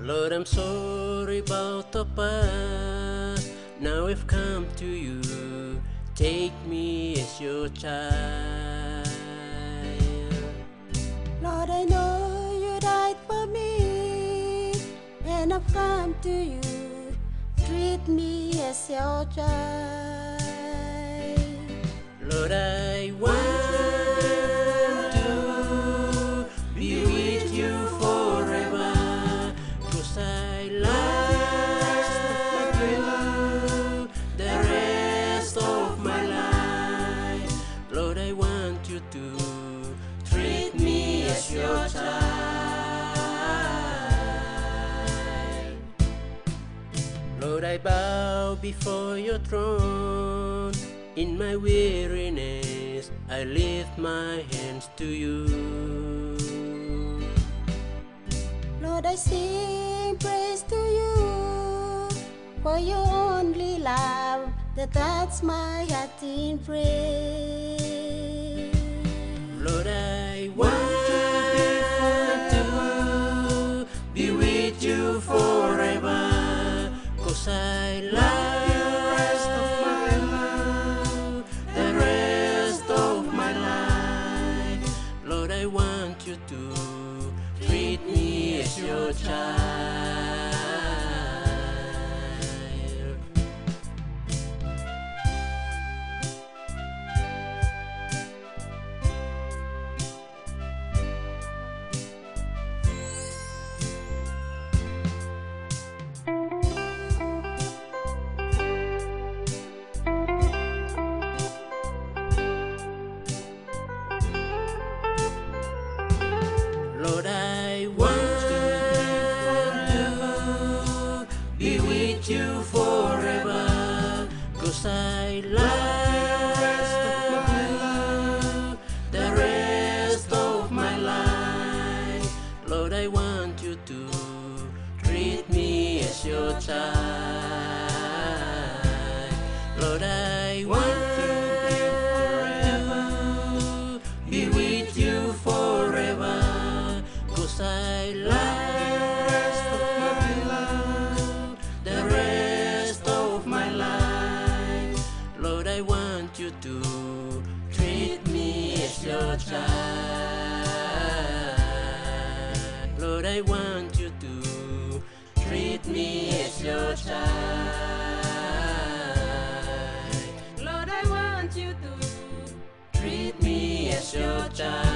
Lord, I'm sorry about the past. Now I've come to you. Take me as your child. Lord, I know you died for me, and I've come to you. Treat me as your child. Lord, I want to be with you forever, 'cause I love you the rest of my life. Lord, I want you to treat me as your child. Lord, I bow before your throne. In my weariness, I lift my hands to you. Lord, I sing praise to you for your only love that touches my heart in praise. Lord, I want to be with you forever, 'cause I love you to treat me as your child. Lord, I want to be with you forever, 'cause I love the rest of my life. Lord, I want you to treat me as your child. Lord, I want to be with you forever, 'cause I love the rest of my life. Lord, I want you to treat me as your child. Lord, I want you to treat me as your child. Lord, I want you to treat me as your child.